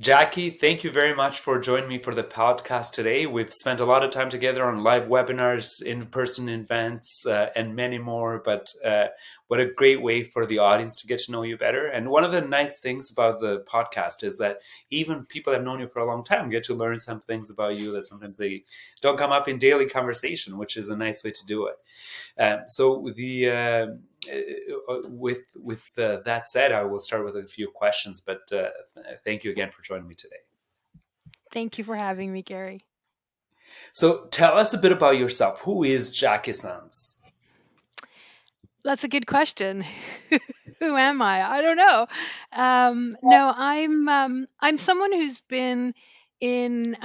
Jackie, thank you very much for joining me for the podcast today. We've spent a lot of time together on live webinars, in person events, and many more. But what a great way for the audience to get to know you better. And one of the nice things about the podcast is that even people that have known you for a long time get to learn some things about you that sometimes they don't come up in daily conversation, which is a nice way to do it. With that said, I will start with a few questions. But thank you again for joining me today. Thank you for having me, Gary. So tell us a bit about yourself. Who is Jackie Sanz? That's a good question. Who am I? I don't know. No, I'm someone who's been in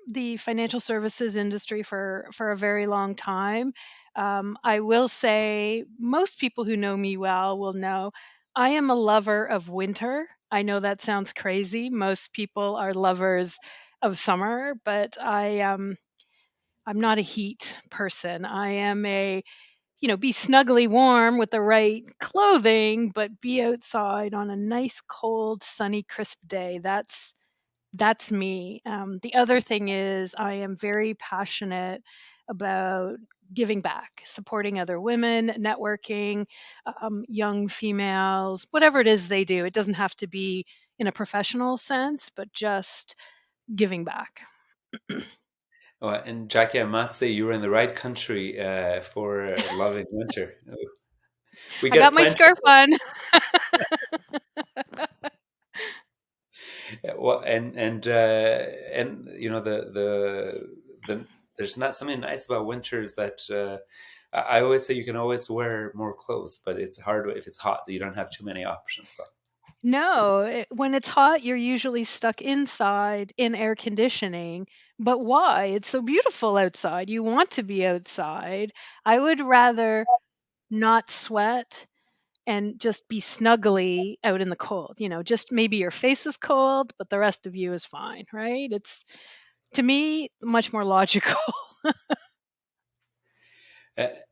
the financial services industry for a very long time. I will say most people who know me well will know I am a lover of winter. I know that sounds crazy. Most people are lovers of summer, but I'm not a heat person. I am a, be snugly warm with the right clothing, but be outside on a nice, cold, sunny, crisp day. That's me. The other thing is, I am very passionate about giving back, supporting other women, networking, young females, whatever it is they do. It doesn't have to be in a professional sense, but just giving back. And Jackie, I must say you're in the right country for loving winter. We I got get my plenty. scarf on. Well, and you know the there's not something nice about winters that I always say you can always wear more clothes, but it's hard if it's hot. You don't have too many options. So. No, when it's hot, you're usually stuck inside in air conditioning. But why? It's so beautiful outside. You want to be outside. I would rather not sweat and just be snuggly out in the cold. Just maybe your face is cold, but the rest of you is fine, right? It's, to me, much more logical.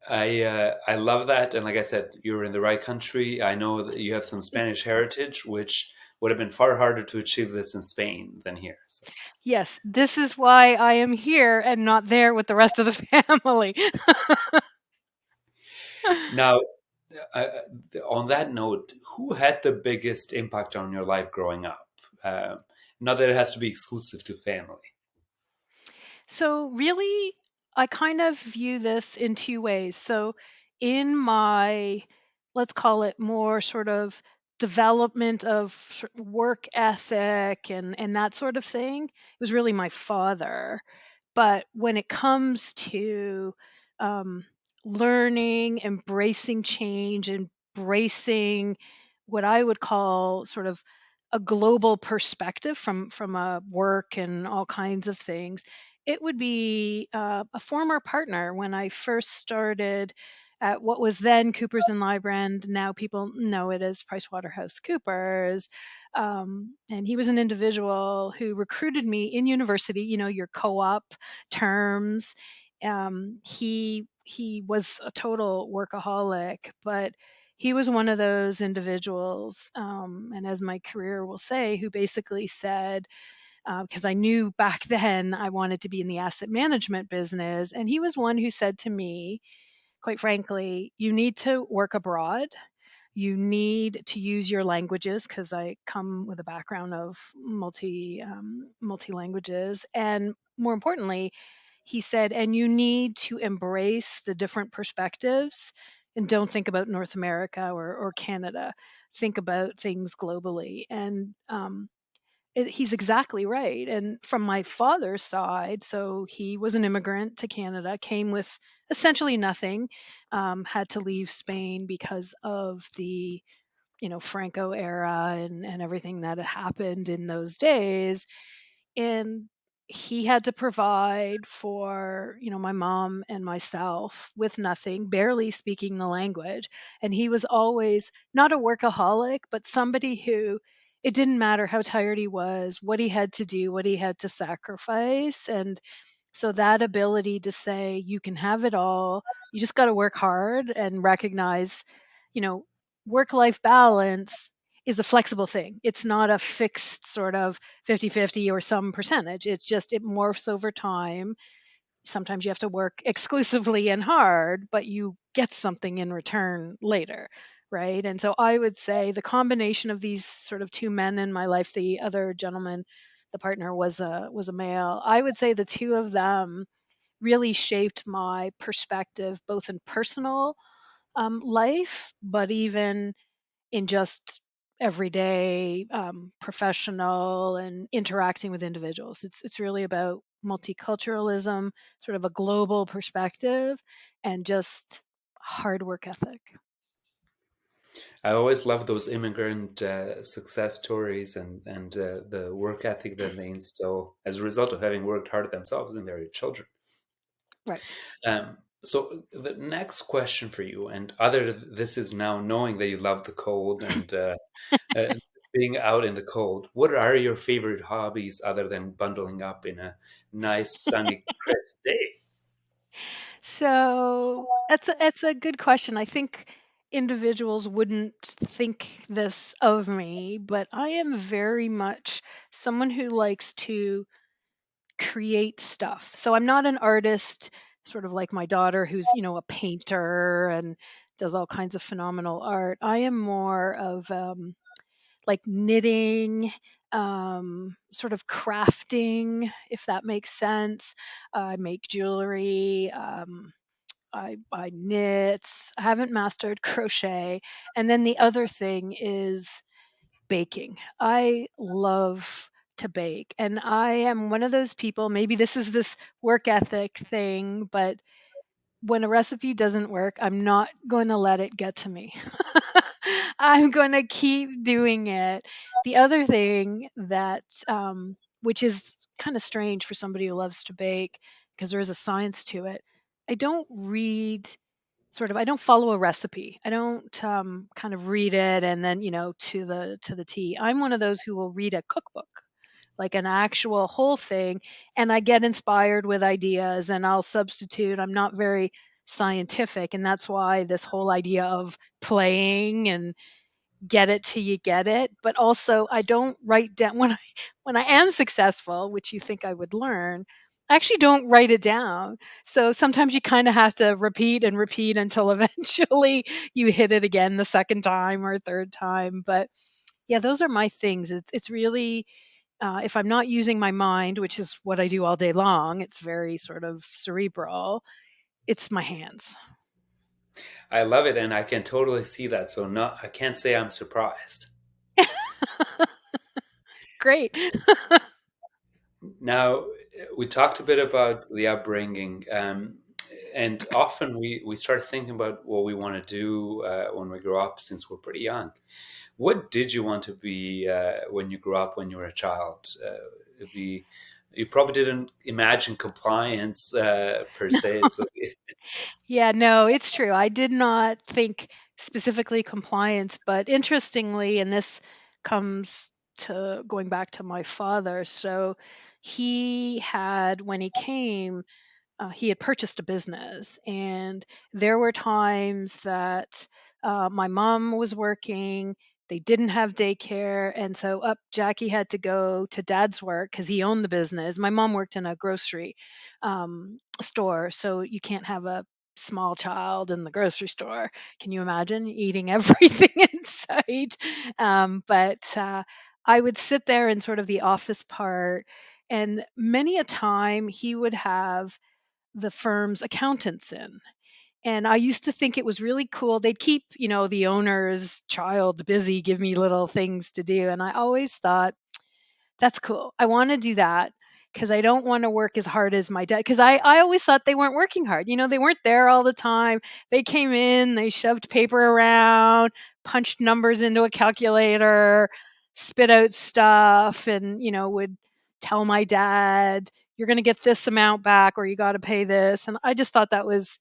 Uh, I love that, and like I said, you're in the right country. I know that you have some Spanish heritage, which would have been far harder to achieve this in Spain than here. So Yes, this is why I am here and not there with the rest of the family. now, uh, on that note, who had the biggest impact on your life growing up? Not that it has to be exclusive to family. So, really, I kind of view this in two ways. So, in my, let's call it more sort of development of work ethic and that sort of thing, it was really my father. But when it comes to um, learning, embracing change, embracing what I would call sort of a global perspective from a work and all kinds of things, it would be a former partner when I first started at what was then Coopers and Lybrand. Now people know it as PricewaterhouseCoopers. And he was an individual who recruited me in university. Your co-op terms. He was a total workaholic, but he was one of those individuals, and as my career will say, who basically said, because I knew back then I wanted to be in the asset management business. And he was one who said to me, quite frankly, you need to work abroad. You need to use your languages because I come with a background of multi languages, and more importantly, he said, and you need to embrace the different perspectives and don't think about North America or Canada. Think about things globally. And he's exactly right. And from my father's side, so he was an immigrant to Canada, came with essentially nothing, had to leave Spain because of the Franco era and everything that had happened in those days. And he had to provide for my mom and myself with nothing, barely speaking the language. And he was always not a workaholic, but somebody who, it didn't matter how tired he was, what he had to do, what he had to sacrifice. And so that ability to say you can have it all, you just got to work hard and recognize, you know work life balance is a flexible thing. It's not a fixed sort of 50-50 or some percentage. It's just it morphs over time. Sometimes you have to work exclusively and hard, but you get something in return later, right? And so I would say the combination of these sort of two men in my life, the other gentleman, the partner was a male. I would say the two of them really shaped my perspective both in personal life, but even in just everyday professional and interacting with individuals. It's really about multiculturalism, sort of a global perspective, and just hard work ethic. I always love those immigrant success stories and the work ethic that they instill as a result of having worked hard themselves and their children. Right. So the next question for you, and other this is now knowing that you love the cold and uh, being out in the cold. What are your favorite hobbies other than bundling up in a nice sunny crisp day? So that's a good question. I think individuals wouldn't think this of me, but I am very much someone who likes to create stuff. So I'm not an artist, sort of like my daughter, who's, a painter and does all kinds of phenomenal art. I am more of like knitting, sort of crafting, if that makes sense. I make jewelry. I knit. I haven't mastered crochet. And then the other thing is baking. I love to bake. And I am one of those people, maybe this is this work ethic thing, but when a recipe doesn't work, I'm not going to let it get to me. I'm going to keep doing it. The other thing that, which is kind of strange for somebody who loves to bake, because there is a science to it, I don't read I don't follow a recipe. I don't kind of read it and then to the T. I'm one of those who will read a cookbook, like an actual whole thing, and I get inspired with ideas and I'll substitute. I'm not very scientific, and that's why this whole idea of playing and get it till you get it, but also I don't write down when I am successful, which you think I would learn. I actually don't write it down. So sometimes you kind of have to repeat and repeat until eventually you hit it again the second time or third time. But yeah, those are my things. It's really if I'm not using my mind, which is what I do all day long, it's very sort of cerebral. It's my hands. I love it, and I can totally see that. So not, I can't say I'm surprised. Great. Now, we talked a bit about the upbringing, and often we start thinking about what we want to do when we grow up since we're pretty young. What did you want to be when you grew up, when you were a child? You probably didn't imagine compliance per se. So, Yeah, no, it's true. I did not think specifically compliance, but interestingly, and this comes to going back to my father. So he had, when he came, he had purchased a business, and there were times that my mom was working. They didn't have daycare, and so up Jackie had to go to dad's work because he owned the business. My mom worked in a grocery store, so you can't have a small child in the grocery store. Can you imagine eating everything in sight? But I would sit there in sort of the office part, and many a time he would have the firm's accountants in. And I used to think it was really cool. They'd keep, the owner's child busy, give me little things to do. And I always thought, that's cool. I want to do that because I don't want to work as hard as my dad. Because I always thought they weren't working hard. They weren't there all the time. They came in, they shoved paper around, punched numbers into a calculator, spit out stuff, and, would tell my dad, you're going to get this amount back or you got to pay this. And I just thought that was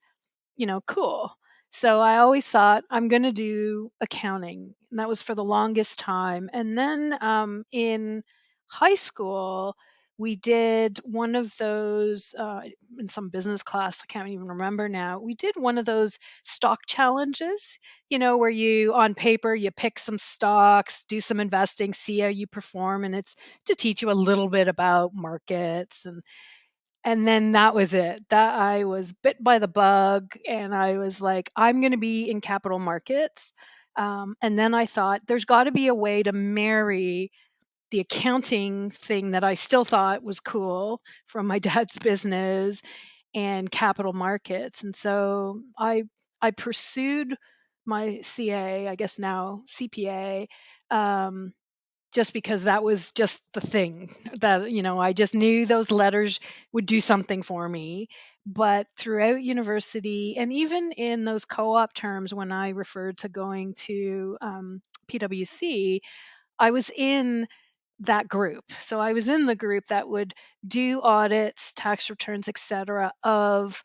cool. So I always thought I'm going to do accounting. And that was for the longest time. And then in high school, we did one of those in some business class. I can't even remember now. We did one of those stock challenges, where you, on paper, you pick some stocks, do some investing, see how you perform. And it's to teach you a little bit about markets. And then that was it. That I was bit by the bug, and I was like, I'm going to be in capital markets. And then I thought, there's got to be a way to marry the accounting thing that I still thought was cool from my dad's business and capital markets. And so I pursued my CA, I guess now CPA, um, just because that was just the thing that, I just knew those letters would do something for me. But throughout university, and even in those co-op terms, when I referred to going to PwC, I was in that group. So I was in the group that would do audits, tax returns, et cetera, of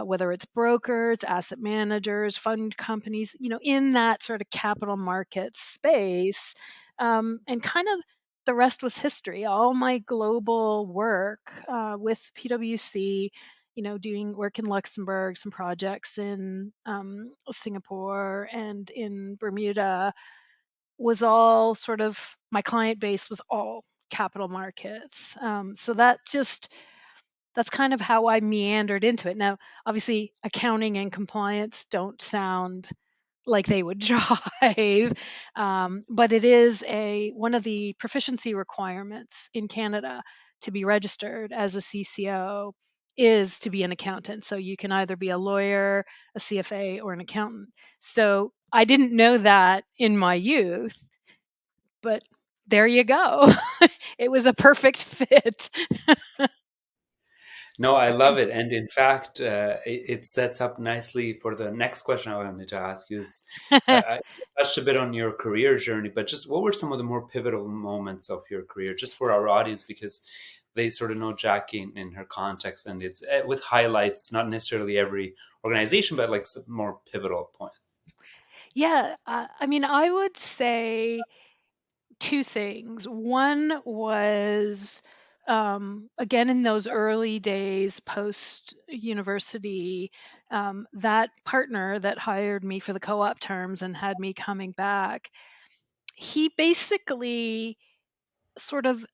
whether it's brokers, asset managers, fund companies, in that sort of capital market space. And kind of the rest was history. All my global work with PwC, doing work in Luxembourg, some projects in Singapore and in Bermuda, was all sort of, my client base was all capital markets. So that's kind of how I meandered into it. Now, obviously, accounting and compliance don't sound like they would jive, but it is one of the proficiency requirements in Canada to be registered as a CCO is to be an accountant. So you can either be a lawyer, a CFA, or an accountant. So I didn't know that in my youth, but there you go. It was a perfect fit. No, I love it. And in fact, it sets up nicely for the next question I wanted to ask you is I touched a bit on your career journey, but just what were some of the more pivotal moments of your career, just for our audience, because they sort of know Jackie in her context, and it's with highlights, not necessarily every organization, but like some more pivotal point. Yeah, I mean, I would say two things. One was, again, in those early days post university, that partner that hired me for the co op terms and had me coming back, he basically sort of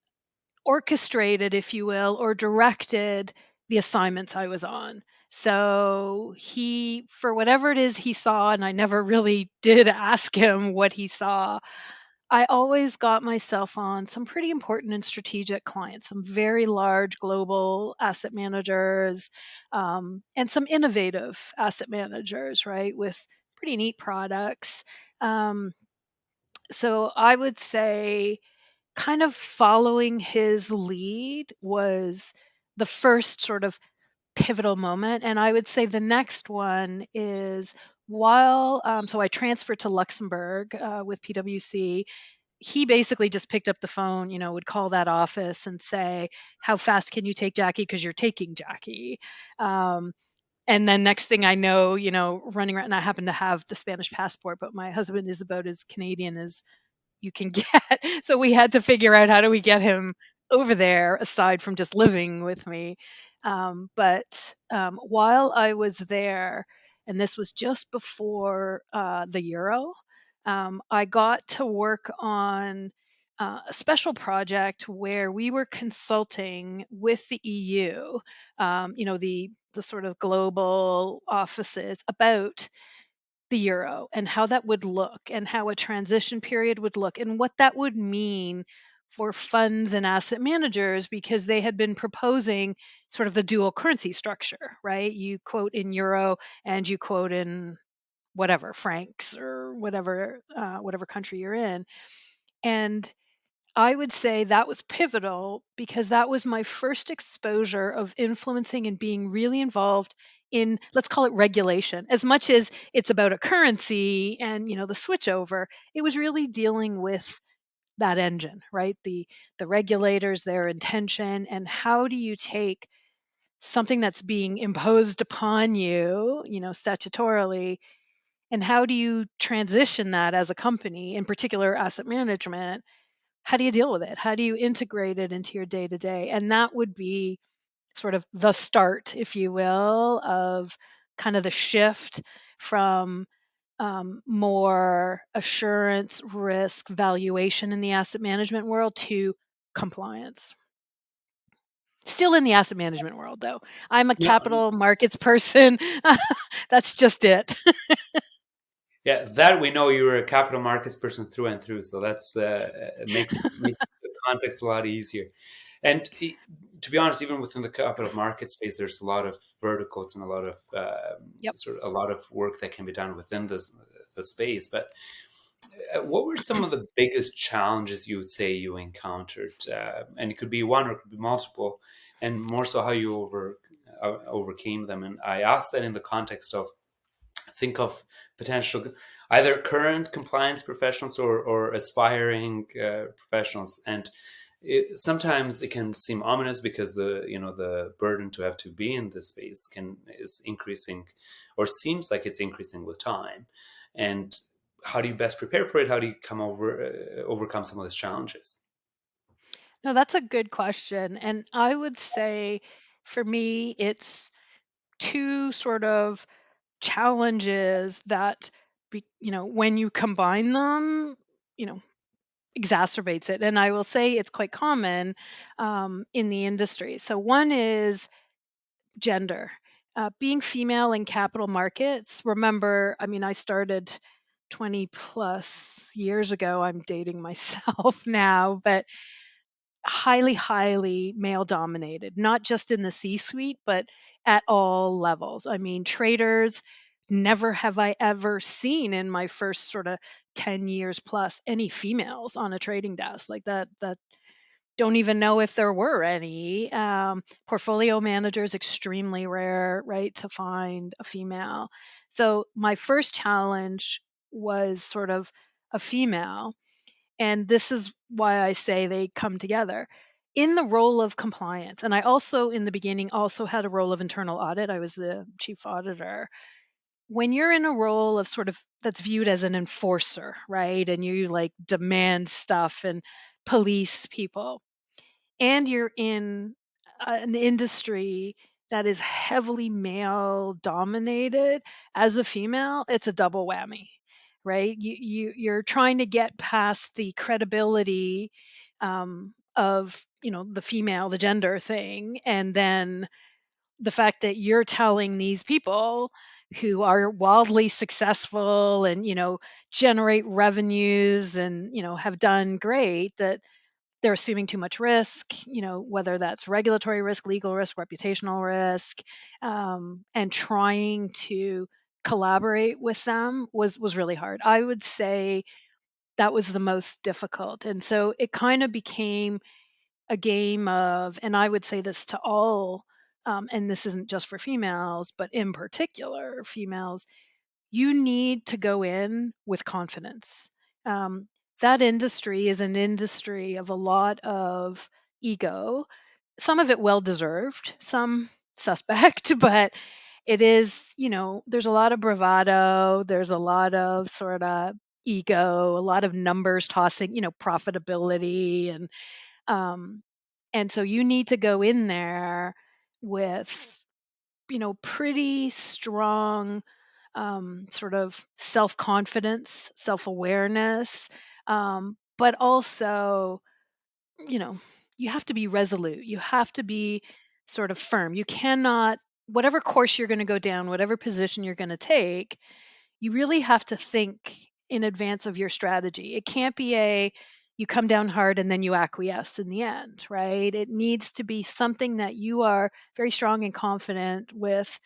orchestrated, if you will, or directed the assignments I was on. So he, for whatever it is he saw, and I never really did ask him what he saw, I always got myself on some pretty important and strategic clients, some very large global asset managers, and some innovative asset managers, right, with pretty neat products. Um, so I would say kind of following his lead was the first sort of pivotal moment. And I would say the next one is while, so I transferred to Luxembourg with PwC. He basically just picked up the phone, would call that office and say, "How fast can you take Jackie? Because you're taking Jackie." Um, and then next thing I know, running around, and I happen to have the Spanish passport, but my husband is about as Canadian as you can get. So we had to figure out, how do we get him over there aside from just living with me. But while I was there, and this was just before the Euro, I got to work on a special project where we were consulting with the EU, the sort of global offices, about the euro and how that would look and how a transition period would look and what that would mean for funds and asset managers, because they had been proposing sort of the dual currency structure, right? You quote in euro and you quote in whatever francs or whatever country you're in. And I would say that was pivotal because that was my first exposure of influencing and being really involved in, let's call it, regulation. As much as it's about a currency and, the switchover, it was really dealing with that engine, right? The regulators, their intention, and how do you take something that's being imposed upon you, statutorily, and how do you transition that as a company, in particular asset management, how do you deal with it? How do you integrate it into your day to day? And that would be sort of the start, if you will, of kind of the shift from more assurance, risk, valuation in the asset management world to compliance. Still in the asset management world, though. I'm a No, capital markets person. That's just it. yeah, that we know you're a capital markets person through and through, so that's makes the context a lot easier. And to be honest, even within the capital market space, there's a lot of verticals and a lot of Yep. sort of a lot of work that can be done within this the space. But what were some of the biggest challenges you would say you encountered? And it could be one or it could be multiple, and more so how you overcame them. And I asked that in the context of think of potential either current compliance professionals or aspiring professionals, and sometimes it can seem ominous because the burden to have to be in this space can is increasing or seems like it's increasing with time. And how do you best prepare for it? How do you overcome some of those challenges? No, that's a good question. And I would say for me, it's two sort of challenges that, when you combine them, you know, exacerbates it. And I will say it's quite common in the industry. So one is gender. Being female in capital markets, remember, I mean, I started 20 plus years ago. I'm dating myself now, but highly, highly male dominated, not just in the C suite, but at all levels. I mean, traders, never have I ever seen in my first sort of 10 years plus any females on a trading desk like that. Don't even know if there were any. Portfolio managers, extremely rare, right, to find a female. So my first challenge was sort of a female, and this is why I say they come together. In the role of compliance, and I also in the beginning also had a role of internal audit. I was the chief auditor. When you're in a role of sort of that's viewed as an enforcer, right? And you like demand stuff and police people, and you're in an industry that is heavily male dominated, as a female, it's a double whammy, right? You're trying to get past the credibility of the female, the gender thing, and then the fact that you're telling these people who are wildly successful and generate revenues and have done great, that they're assuming too much risk, whether that's regulatory risk, legal risk, reputational risk, and trying to collaborate with them was really hard. I would say that was the most difficult. And so it kind of became a game of, and I would say this to all, and this isn't just for females, but in particular females, you need to go in with confidence. Um, that industry is an industry of a lot of ego, some of it well deserved, some suspect, but it is, there's a lot of bravado, there's a lot of sort of ego, a lot of numbers tossing, profitability um and so you need to go in there with pretty strong sort of self confidence, self awareness, but also, you know, you have to be resolute. You have to be sort of firm. You cannot, whatever course you're going to go down, whatever position you're going to take, you really have to think in advance of your strategy. It can't be you come down hard and then you acquiesce in the end, right? It needs to be something that you are very strong and confident with,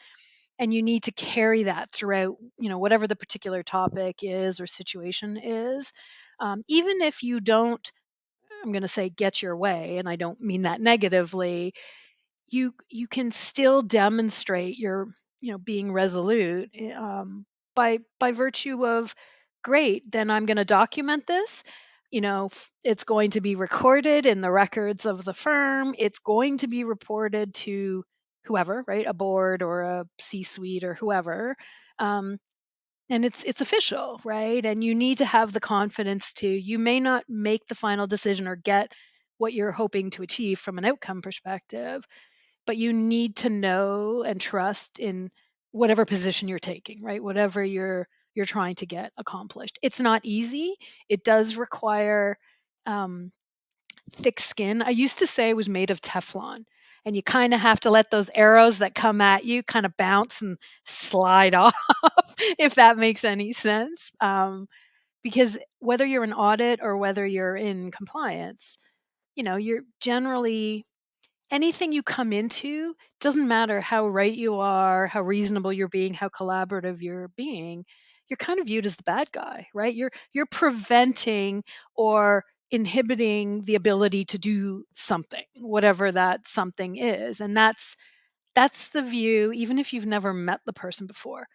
and you need to carry that throughout, whatever the particular topic is or situation is. Even if you don't, I'm going to say, get your way, and I don't mean that negatively, you can still demonstrate your being resolute, by virtue of, great, then I'm going to document this. It's going to be recorded in the records of the firm, it's going to be reported to whoever, right, a board or a C suite or whoever. um, and it's official, right? And you need to have the confidence to, you may not make the final decision or get what you're hoping to achieve from an outcome perspective, but you need to know and trust in whatever position you're taking, right? Whatever you're trying to get accomplished. It's not easy. It does require um, thick skin. I used to say it was made of Teflon. And you kind of have to let those arrows that come at you kind of bounce and slide off, if that makes any sense. Because whether you're in audit or whether you're in compliance, you're generally, anything you come into, doesn't matter how right you are, how reasonable you're being, how collaborative you're being, you're kind of viewed as the bad guy, right? You're preventing or inhibiting the ability to do something, whatever that something is. And that's the view, even if you've never met the person before.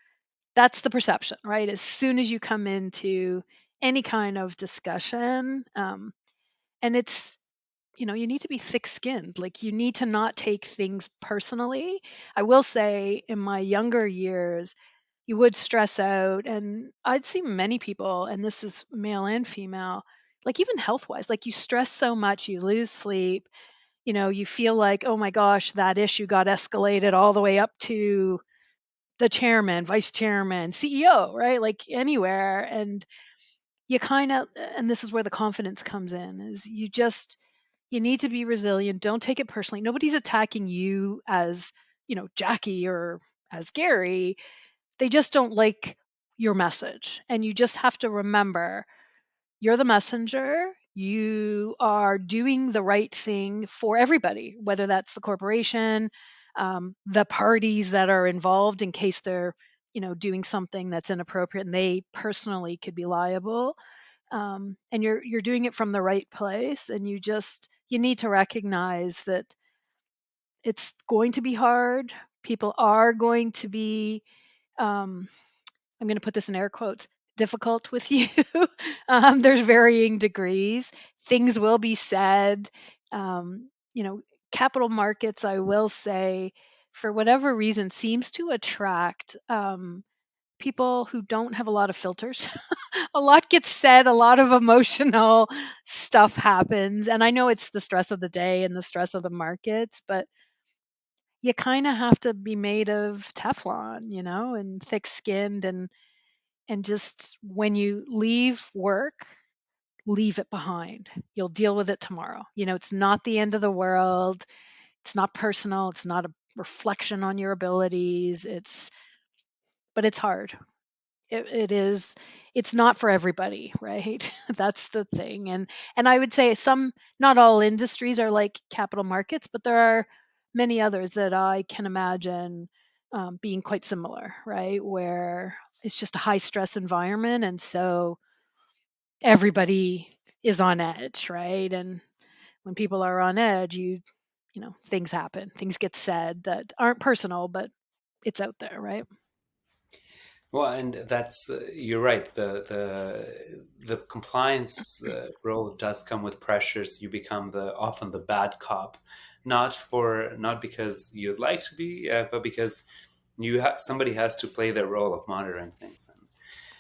That's the perception, right? As soon as you come into any kind of discussion, and it's, you need to be thick skinned. Like, you need to not take things personally. I will say, in my younger years, you would stress out, and I'd see many people, and this is male and female, like even health wise, like you stress so much, you lose sleep, you feel like, oh my gosh, that issue got escalated all the way up to the chairman, vice chairman, CEO, right? Like anywhere. And you kind of, and this is where the confidence comes in, is you need to be resilient. Don't take it personally. Nobody's attacking you as, Jackie or as Gary. They just don't like your message. And you just have to remember, you're the messenger. You are doing the right thing for everybody, whether that's the corporation, the parties that are involved in case they're, doing something that's inappropriate and they personally could be liable. And you're doing it from the right place, and you need to recognize that it's going to be hard. People are going to be, um, I'm going to put this in air quotes, difficult with you. There's varying degrees. Things will be said. Capital markets, I will say, for whatever reason, seems to attract people who don't have a lot of filters. A lot gets said, a lot of emotional stuff happens. And I know it's the stress of the day and the stress of the markets, but you kind of have to be made of Teflon, and thick skinned, and just when you leave work, leave it behind. You'll deal with it tomorrow. It's not the end of the world. It's not personal. It's not a reflection on your abilities. But it's hard. It is, it's not for everybody, right? That's the thing. And I would say some, not all industries are like capital markets, but there are many others that I can imagine being quite similar, right? Where it's just a high stress environment, and so everybody is on edge, right? And when people are on edge, things happen, things get said that aren't personal, but it's out there, right? Well, and that's you're right. The compliance role does come with pressures. You become the often the bad cop, not because you'd like to be, but because somebody has to play their role of monitoring things.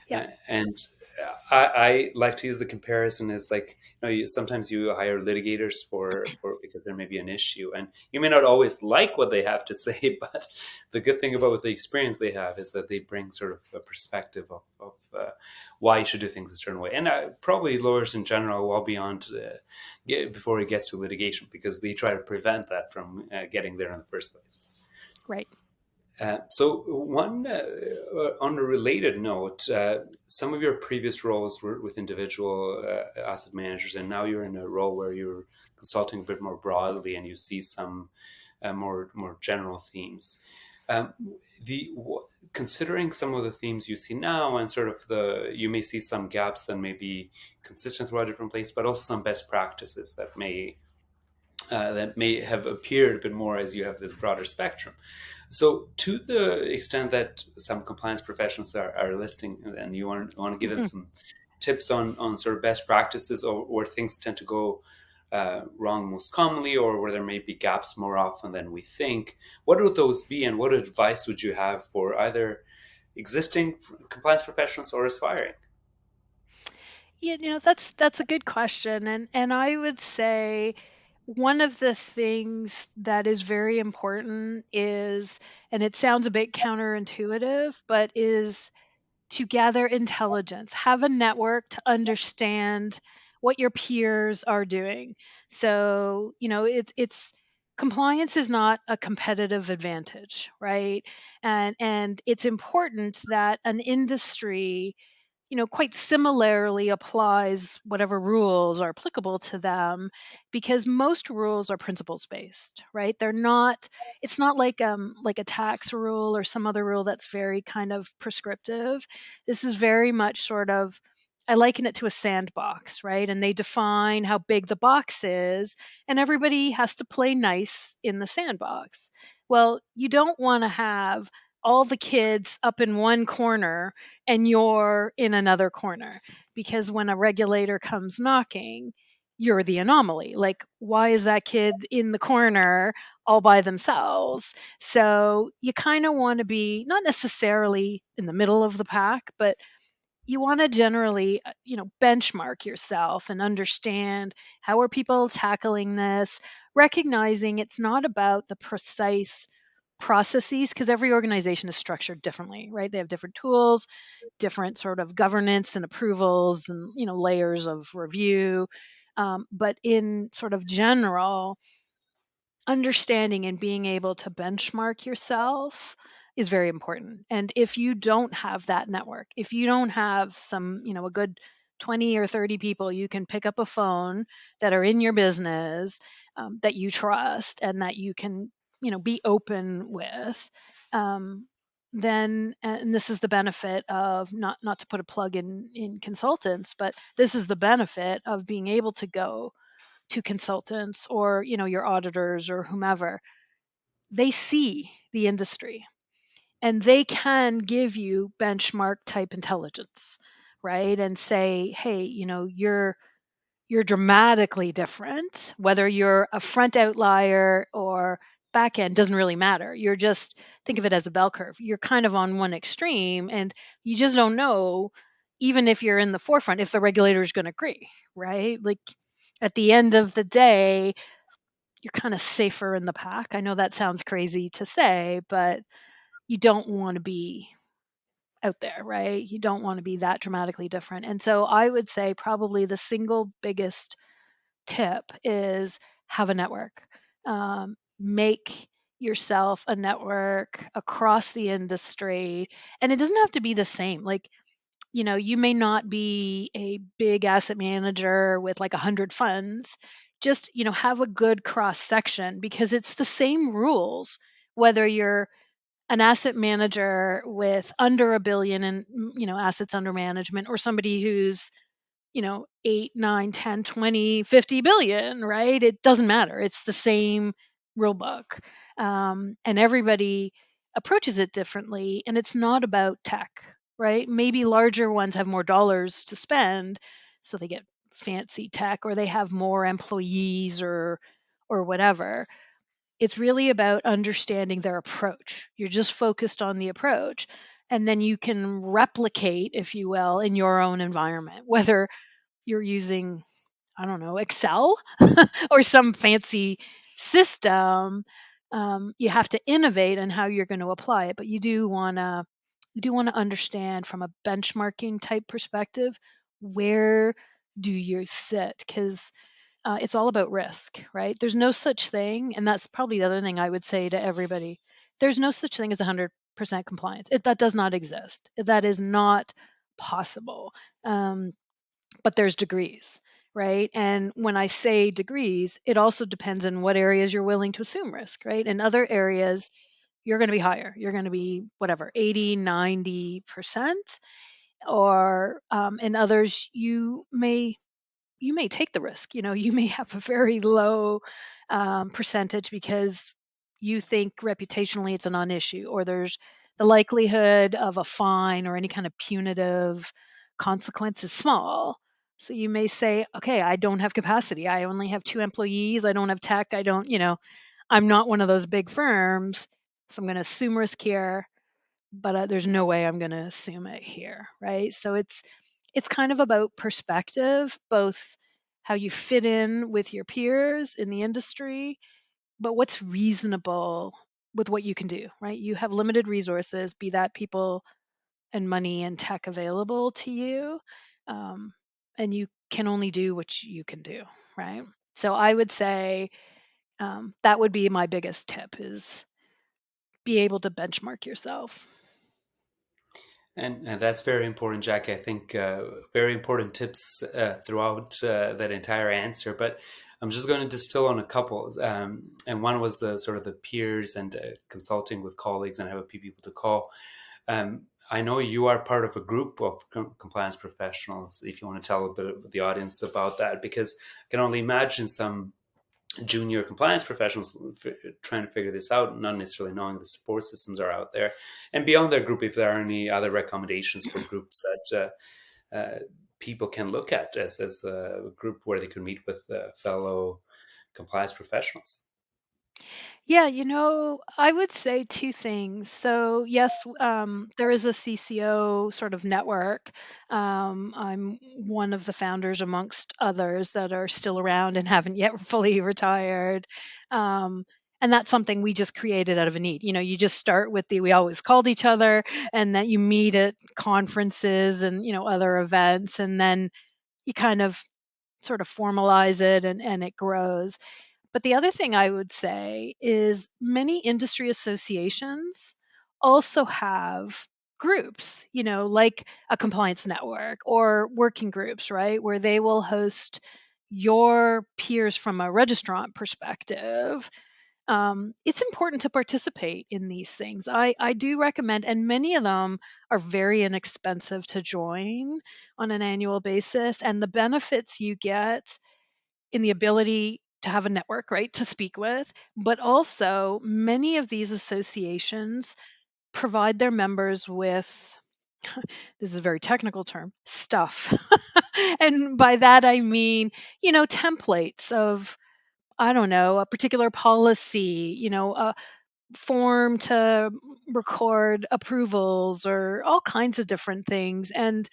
Yeah. And I like to use the comparison as like, sometimes you hire litigators for because there may be an issue, and you may not always like what they have to say, but the good thing about the experience they have is that they bring sort of a perspective of why you should do things a certain way, and probably lawyers in general well beyond before it gets to litigation, because they try to prevent that from getting there in the first place. Right. So, one on a related note, some of your previous roles were with individual asset managers, and now you're in a role where you're consulting a bit more broadly, and you see some more general themes. Um, Considering some of the themes you see now, and sort of you may see some gaps that may be consistent throughout different places, but also some best practices that may have appeared a bit more as you have this broader spectrum. So, to the extent that some compliance professionals are listening, and you want to give them some tips on sort of best practices, or where things tend to go wrong most commonly, or where there may be gaps more often than we think, what would those be, and what advice would you have for either existing compliance professionals or aspiring? That's a good question, and I would say one of the things that is very important is, and it sounds a bit counterintuitive, but is to gather intelligence, have a network to understand what your peers are doing. So, it's compliance is not a competitive advantage, right? And it's important that an industry quite similarly applies whatever rules are applicable to them, because most rules are principles based, right? They're not, it's not like a tax rule or some other rule that's very kind of prescriptive. This is very much sort of, I liken it to a sandbox, right? And they define how big the box is, and everybody has to play nice in the sandbox. Well, you don't want to have all the kids up in one corner and you're in another corner, because when a regulator comes knocking, you're the anomaly. Like, why is that kid in the corner all by themselves? So you kind of want to be not necessarily in the middle of the pack, but you want to generally benchmark yourself and understand how are people tackling this, recognizing it's not about the precise processes, because every organization is structured differently, right? They have different tools, different sort of governance and approvals, and layers of review. But in sort of general, understanding and being able to benchmark yourself is very important. And if you don't have that network, if you don't have a good 20 or 30 people you can pick up a phone that are in your business, that you trust and that you can, be open with, um, then, and this is the benefit of, not to put a plug in consultants, but this is the benefit of being able to go to consultants or your auditors or whomever. They see the industry and they can give you benchmark type intelligence, right? And say, hey, you're dramatically different, whether you're a front outlier or back end doesn't really matter. You're just, think of it as a bell curve. You're kind of on one extreme, and you just don't know, even if you're in the forefront, if the regulator is going to agree, right? Like, at the end of the day, you're kind of safer in the pack. I know that sounds crazy to say, but you don't want to be out there, right? You don't want to be that dramatically different. And so I would say probably the single biggest tip is have a network. Make yourself a network across the industry. And it doesn't have to be the same. Like, you may not be a big asset manager with like 100 funds. Just, have a good cross section, because it's the same rules whether you're an asset manager with under a billion in assets under management, or somebody who's 8, 9, 10, 20, 50 billion, right? It doesn't matter. It's the same rule book. And everybody approaches it differently. And it's not about tech, right? Maybe larger ones have more dollars to spend, so they get fancy tech, or they have more employees, or whatever. It's really about understanding their approach. You're just focused on the approach. And then you can replicate, if you will, in your own environment, whether you're using, I don't know, Excel or some fancy system. You have to innovate in how you're going to apply it, but you do want to understand from a benchmarking type perspective, where do you sit? Because it's all about risk, right? There's no such thing, and that's probably the other thing I would say to everybody. There's no such thing as 100% compliance. That does not exist. That is not possible. Um, but there's degrees, right? And when I say degrees, it also depends on what areas you're willing to assume risk, right? In other areas, you're going to be higher. You're going to be whatever, 80, 90%. Or in others, you may take the risk. You may have a very low percentage, because you think reputationally it's a non-issue, or there's the likelihood of a fine or any kind of punitive consequence is small. So you may say, okay, I don't have capacity. I only have 2 employees. I don't have tech. I don't, I'm not one of those big firms. So I'm going to assume risk here. but there's no way I'm going to assume it here, right? So it's kind of about perspective, both how you fit in with your peers in the industry, but what's reasonable with what you can do, right? You have limited resources, be that people and money and tech available to you, um, and you can only do what you can do, right? So I would say that would be my biggest tip: is be able to benchmark yourself. And that's very important, Jack. I think very important tips throughout that entire answer. But I'm just going to distill on a couple. And one was the sort of the peers and consulting with colleagues and have a few people to call. I know you are part of a group of compliance professionals. If you want to tell a bit of the audience about that, because I can only imagine some junior compliance professionals trying to figure this out, not necessarily knowing the support systems are out there. And beyond that group, if there are any other recommendations for groups that people can look at as a group where they could meet with fellow compliance professionals. Yeah, I would say two things. So, yes, there is a CCO sort of network. I'm one of the founders, amongst others, that are still around and haven't yet fully retired. Um, and that's something we just created out of a need. You just start with we always called each other, and then you meet at conferences and, other events, and then you kind of sort of formalize it, and it grows. But the other thing I would say is many industry associations also have groups, like a compliance network or working groups, right? Where they will host your peers from a registrant perspective. It's important to participate in these things. I do recommend, and many of them are very inexpensive to join on an annual basis. And the benefits you get in the ability to have a network, right, to speak with, but also many of these associations provide their members with, this is a very technical term, stuff. And by that I mean, templates of, I don't know, a particular policy, a form to record approvals, or all kinds of different things. And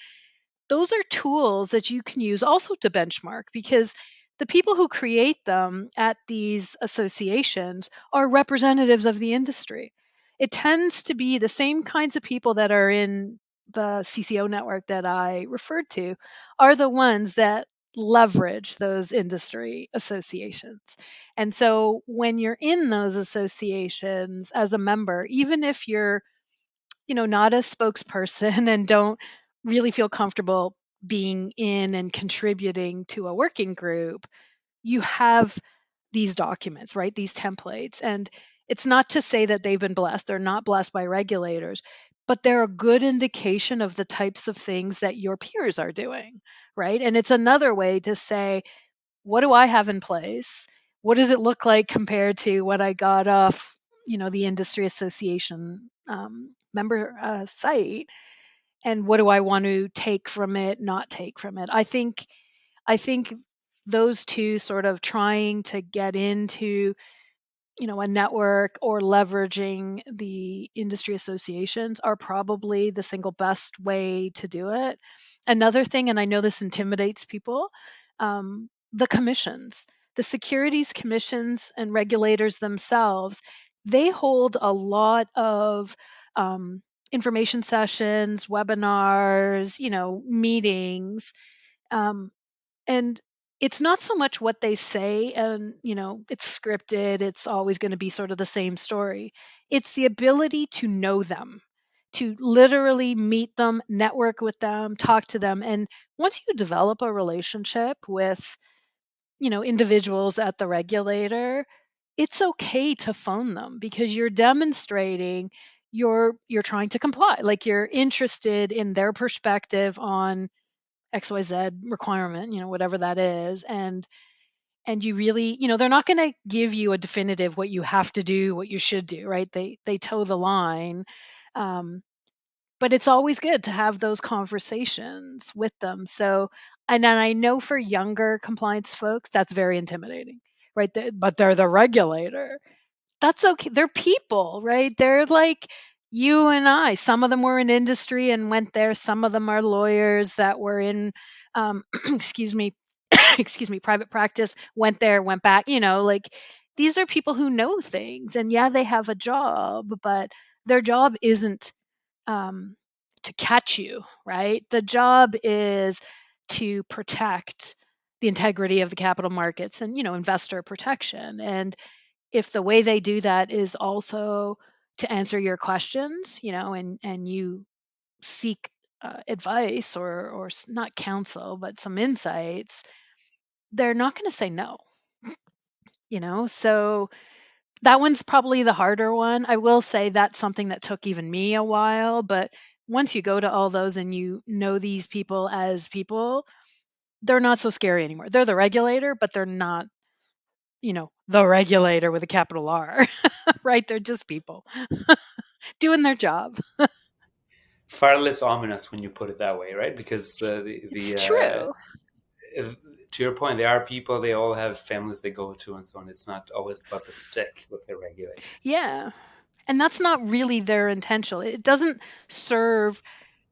those are tools that you can use also to benchmark, because the people who create them at these associations are representatives of the industry. It tends to be the same kinds of people that are in the CCO network that I referred to are the ones that leverage those industry associations. And so when you're in those associations as a member, even if you're not a spokesperson and don't really feel comfortable being in and contributing to a working group, you have these documents, right? These templates. And it's not to say that they've been blessed. They're not blessed by regulators, but they're a good indication of the types of things that your peers are doing, right? And it's another way to say, what do I have in place? What does it look like compared to what I got off, the industry association member site? And what do I want to take from it, not take from it? I think those two, sort of trying to get into a network or leveraging the industry associations, are probably the single best way to do it. Another thing, and I know this intimidates people, the commissions, the securities commissions and regulators themselves, they hold a lot of information sessions, webinars, meetings. Um, and it's not so much what they say, and it's scripted, it's always going to be sort of the same story. It's the ability to know them, to literally meet them, network with them, talk to them. And once you develop a relationship with individuals at the regulator, it's okay to phone them, because you're demonstrating you're trying to comply, like you're interested in their perspective on XYZ requirement, whatever that is. And you really, they're not going to give you a definitive what you have to do, what you should do, right? They toe the line. Um, but it's always good to have those conversations with them. So, and then I know for younger compliance folks, that's very intimidating, right? But they're the regulator. That's okay. They're people, right? They're like You and I, some of them were in industry and went there. Some of them are lawyers that were in, excuse me, excuse me, private practice, went there, went back. Like these are people who know things, and yeah, they have a job, but their job isn't um, to catch you, right? The job is to protect the integrity of the capital markets and investor protection. And if the way they do that is also to answer your questions, and you seek advice or not counsel, but some insights, they're not going to say no. So that one's probably the harder one. I will say that's something that took even me a while, but once you go to all those and you know these people as people, they're not so scary anymore. They're the regulator, but they're not, the regulator with a capital R, right? They're just people doing their job. Far less ominous when you put it that way, right? Because It's true. to your point, there are people. They all have families they go to, and so on. It's not always about the stick with the regulator. Yeah. And that's not really their intention. It doesn't serve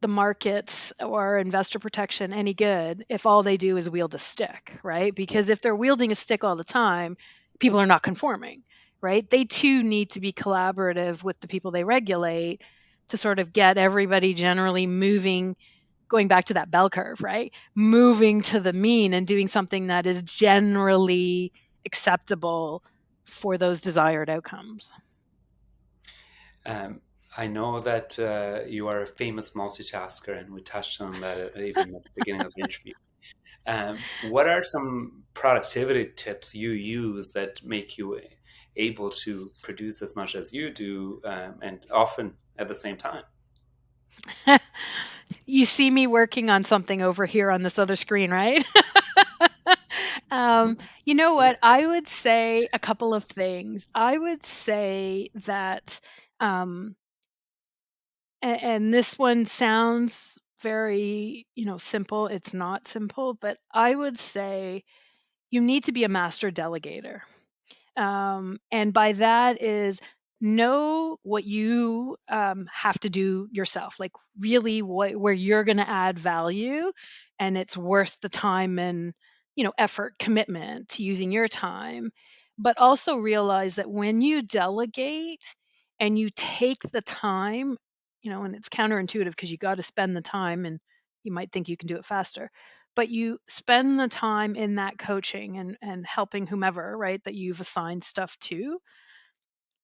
the markets or investor protection any good if all they do is wield a stick, right? Yeah. Because if they're wielding a stick all the time, people are not conforming, right? They too need to be collaborative with the people they regulate to sort of get everybody generally moving, going back to that bell curve, right? Moving to the mean and doing something that is generally acceptable for those desired outcomes. Um, I know that you are a famous multitasker, and we touched on that even at the beginning of the interview. What are some productivity tips you use that make you able to produce as much as you do, and often at the same time? You see me working on something over here on this other screen, right? You know Yeah. what? I would say a couple of things. I would say that, um, and this one sounds very, simple. It's not simple, but I would say you need to be a master delegator. And by that is know what you have to do yourself, like really where you're going to add value, and it's worth the time and effort, commitment to using your time. But also realize that when you delegate and you take the time, and it's counterintuitive because you got to spend the time, and you might think you can do it faster, but you spend the time in that coaching and helping whomever, right, that you've assigned stuff to,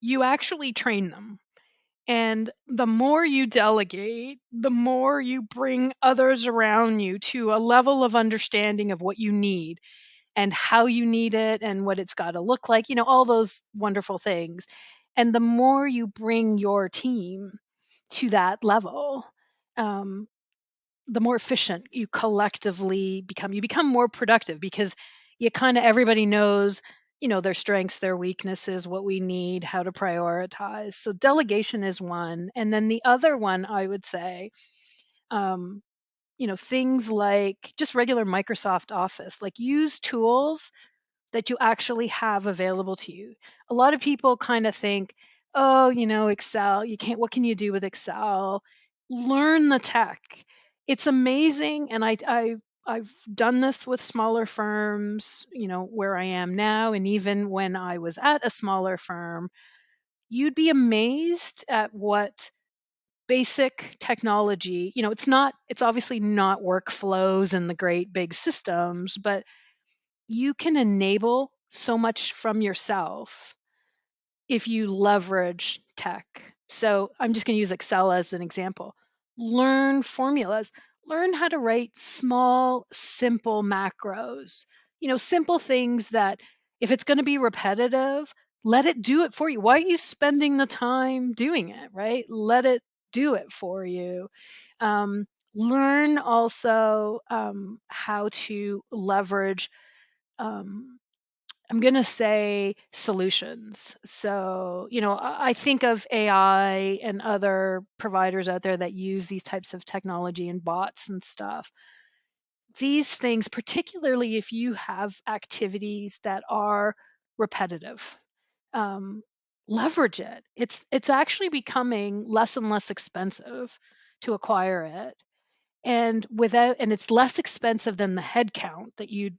you actually train them. And the more you delegate, the more you bring others around you to a level of understanding of what you need and how you need it and what it's got to look like, all those wonderful things. And the more you bring your team to that level, um, the more efficient you collectively become. You become more productive because you kind of everybody knows, their strengths, their weaknesses, what we need, how to prioritize. So delegation is one, and then the other one I would say, um, things like just regular Microsoft Office, like use tools that you actually have available to you. A lot of people kind of think, oh, Excel, you can't, what can you do with Excel? Learn the tech. It's amazing. And I've done this with smaller firms, where I am now. And even when I was at a smaller firm, you'd be amazed at what basic technology, it's obviously not workflows and the great big systems, but you can enable so much from yourself if you leverage tech. So I'm just going to use Excel as an example. Learn formulas, learn how to write small, simple macros, simple things that if it's going to be repetitive, let it do it for you. Why are you spending the time doing it, right? Let it do it for you. Um, Learn also how to leverage um, I'm going to say solutions. So, I think of AI and other providers out there that use these types of technology and bots and stuff. These things, particularly if you have activities that are repetitive, um, leverage it. It's actually becoming less and less expensive to acquire it, and it's less expensive than the head count that you'd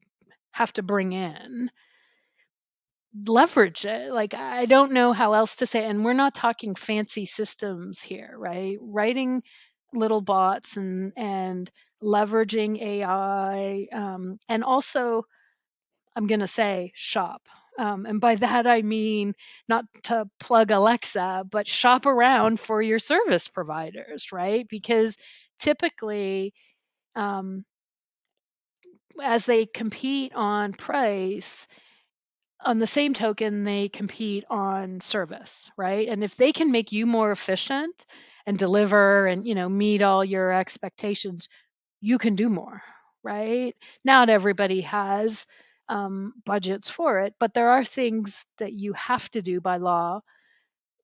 have to bring in. Leverage it. Like, I don't know how else to say, and we're not talking fancy systems here, right? Writing little bots and leveraging AI, and also I'm going to say shop. And by that, I mean not to plug Alexa, but shop around for your service providers, right? Because typically, um, as they compete on price, on the same token, they compete on service, right? And if they can make you more efficient and deliver and, meet all your expectations, you can do more, right? Not everybody has budgets for it, but there are things that you have to do by law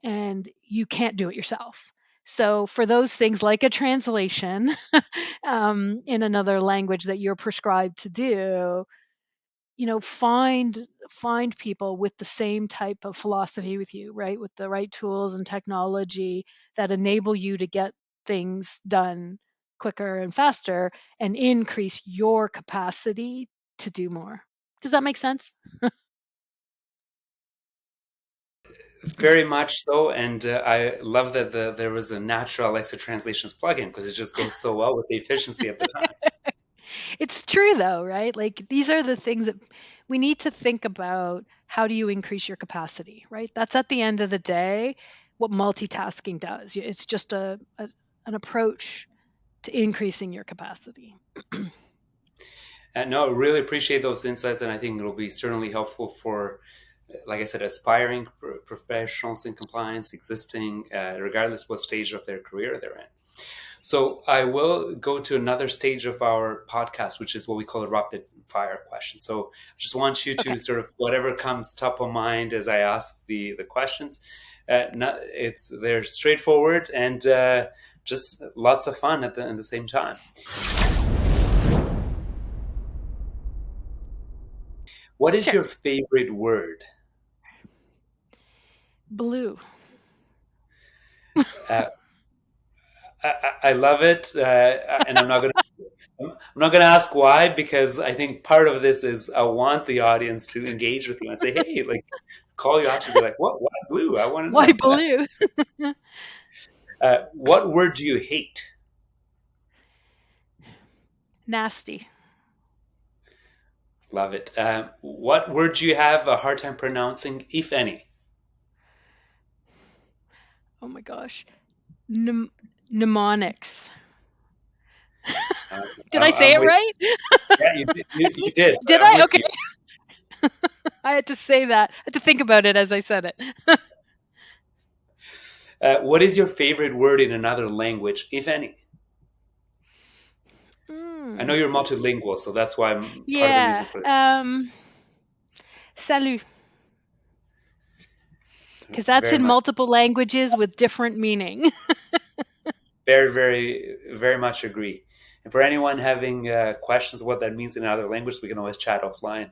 and you can't do it yourself. So, for those things like a translation in another language that you're prescribed to do, find people with the same type of philosophy with you, right? With the right tools and technology that enable you to get things done quicker and faster and increase your capacity to do more. Does that make sense? Very much so, and I love that there was a natural Alexa translations plugin because it just goes so well with the efficiency at the time. It's true though, right? Like, these are the things that we need to think about. How do you increase your capacity, right? That's at the end of the day what multitasking does. It's just an approach to increasing your capacity. And no, really appreciate those insights, and I think it'll be certainly helpful for, like I said, aspiring professionals in compliance, existing, regardless what stage of their career they're in. So I will go to another stage of our podcast, which is what we call a rapid fire question. So I just want you Okay. to sort of whatever comes top of mind as I ask the questions. They're straightforward and just lots of fun at the same time. What is Sure. your favorite word? Blue. Uh, I love it, and I'm not going to ask why because I think part of this is I want the audience to engage with you and say, "Hey, like, call you out to be like, what? Why blue? I want to Why know." blue? What word do you hate? Nasty. Love it. What word do you have a hard time pronouncing, if any? Oh my gosh. Nem- Mnemonics. Uh, Did I say I'm it with. right? Yeah, you did, but Did I'm I? with Okay. you. I had to say that. I had to think about it as I said it. What is your favorite word in another language, if any? I know Mm, you're multilingual, so that's why I'm part of the yeah. reason for this. Salut. Because that's Very in much. multiple languages with different meaning. Very, very, very much agree. And for anyone having questions what that means in another language, we can always chat offline.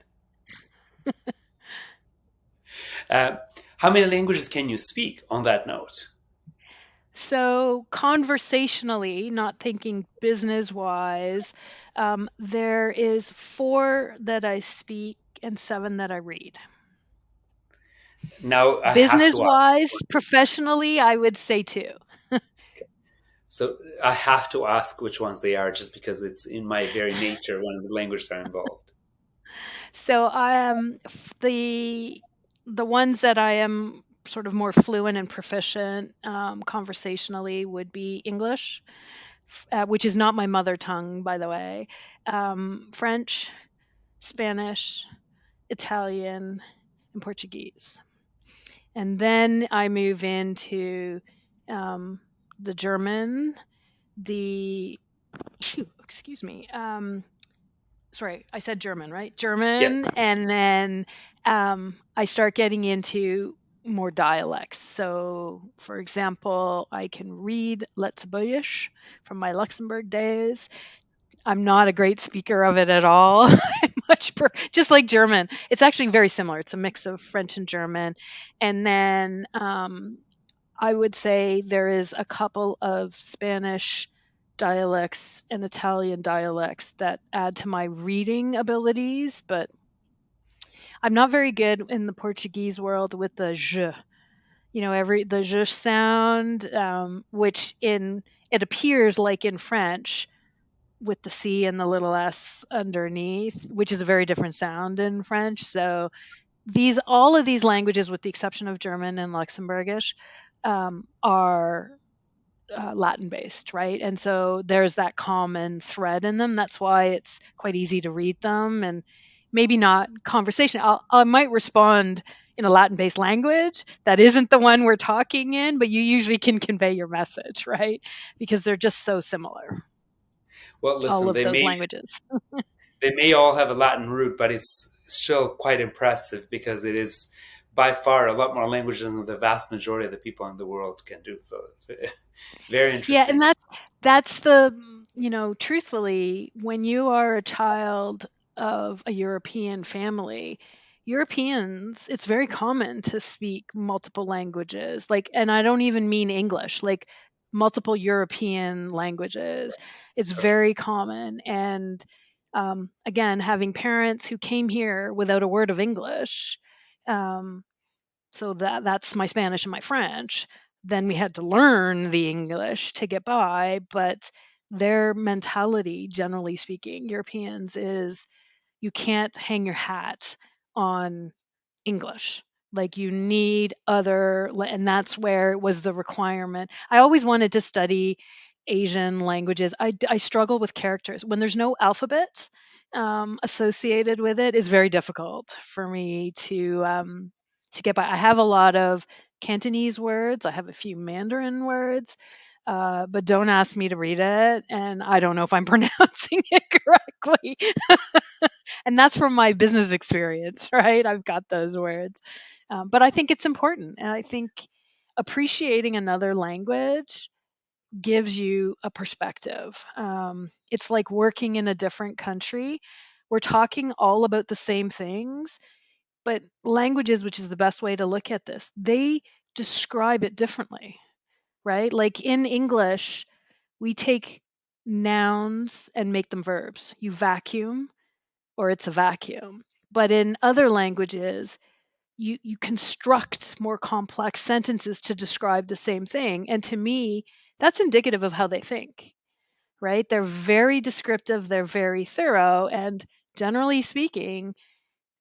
Uh, how many languages can you speak on that note? So, conversationally, not thinking business wise, there is four that I speak and seven that I read. Now, I have Business to ask. wise, professionally, I would say two. So I have to ask which ones they are just because it's in my very nature when the languages are involved. So, the ones that I am sort of more fluent and proficient conversationally would be English, which is not my mother tongue, by the way, French, Spanish, Italian, and Portuguese. And then I move into um, the German, the excuse me. Sorry, I said German, right? Yes. German, and then I start getting into more dialects. So, for example, I can read Letzebuisch from my Luxembourg days. I'm not a great speaker of it at all. just like German. It's actually very similar. It's a mix of French and German. And then I would say there is a couple of Spanish dialects and Italian dialects that add to my reading abilities, but I'm not very good in the Portuguese world with the je. Every the je sound, which in it appears like in French with the C and the little S underneath, which is a very different sound in French. So these all of these languages, with the exception of German and Luxembourgish, are Latin based, right? And so there's that common thread in them. That's why it's quite easy to read them, and maybe not conversation. I might respond in a Latin based language that isn't the one we're talking in, but you usually can convey your message, right? Because they're just so similar, Well, all listen, of those languages. they may all have a Latin root, but it's still quite impressive because it is by far a lot more language than the vast majority of the people in the world can do. So, very Yeah, and interesting. that's the truthfully, when you are a child of a European family, Europeans, it's very common to speak multiple languages. Like, and I don't even mean English, like multiple European languages. It's very common. And again, having parents who came here without a word of English, um, so that's my Spanish and my French. Then we had to learn the English to get by, but their mentality, generally speaking, Europeans, is you can't hang your hat on English. Like you need and that's where it was the requirement. I always wanted to study Asian languages. I struggle with characters. When there's no alphabet associated with it, is very difficult for me to get by. I have a lot of Cantonese words. I have a few Mandarin words, but don't ask me to read it, and I don't know if I'm pronouncing it correctly. And that's from my business experience, right? I've got those words. But I think it's important. And I think appreciating another language gives you a perspective. It's like working in a different country. We're talking all about the same things, but languages, which is the best way to look at this, they describe it differently, right? Like in English, we take nouns and make them verbs. You vacuum, or it's a vacuum. But in other languages, you construct more complex sentences to describe the same thing. And to me, that's indicative of how they think, right? They're very descriptive, they're very thorough. And generally speaking,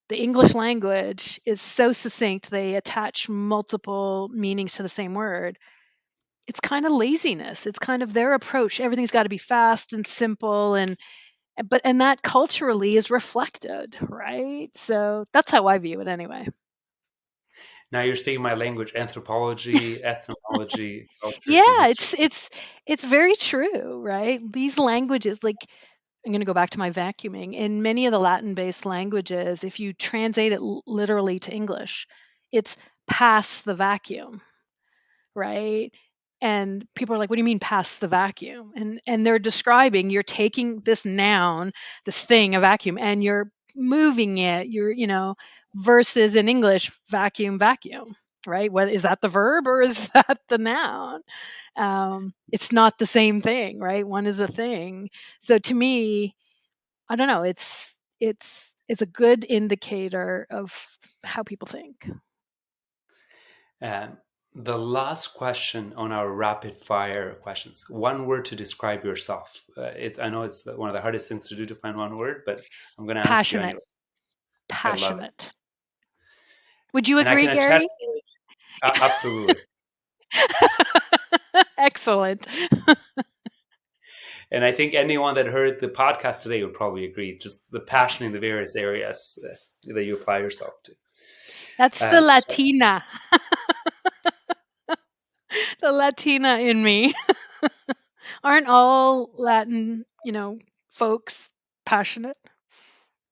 the English language is so succinct, they attach multiple meanings to the same word. It's kind of laziness. It's kind of their approach. Everything's got to be fast and simple, and that culturally is reflected, right? So that's how I view it anyway. Now you're speaking my language: anthropology, ethnology, cultures, and Yeah, history. it's very true, right? These languages, like I'm going to go back to my vacuuming. In many of the Latin-based languages, if you translate it literally to English, it's pass the vacuum, right? And people are like, what do you mean pass the vacuum? And they're describing, you're taking this noun, this thing, a vacuum, and you're moving it, versus in English, vacuum, vacuum, right? What is that, the verb or is that the noun? It's not the same thing, right? One is a thing. So to me, I don't know, it's a good indicator of how people think. Um, the last question on our rapid fire questions. One word to describe yourself. I know it's one of the hardest things to do to find one word, but I'm going to ask you Passionate. anyway. I love it. Passionate. Would you And I agree, can Gary? attest to it. Absolutely. Excellent. And I think anyone that heard the podcast today would probably agree. Just the passion in the various areas that you apply yourself to. That's the Um, Latina, the Latina in me. Aren't all Latin, folks passionate?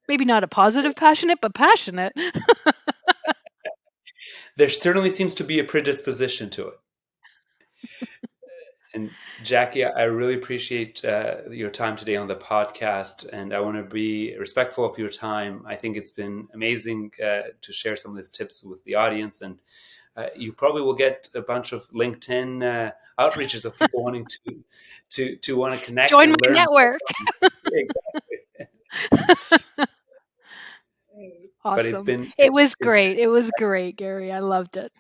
Maybe not a positive passionate, but passionate. there certainly seems to be a predisposition to it. And Jackie, I really appreciate your time today on the podcast, and I want to be respectful of your time. I think it's been amazing to share some of these tips with the audience, and you probably will get a bunch of LinkedIn outreaches of people wanting to want to connect Join and my learn more network. from you. Exactly. But it's Awesome. been It was it's been great. It was great, Gary. I loved it.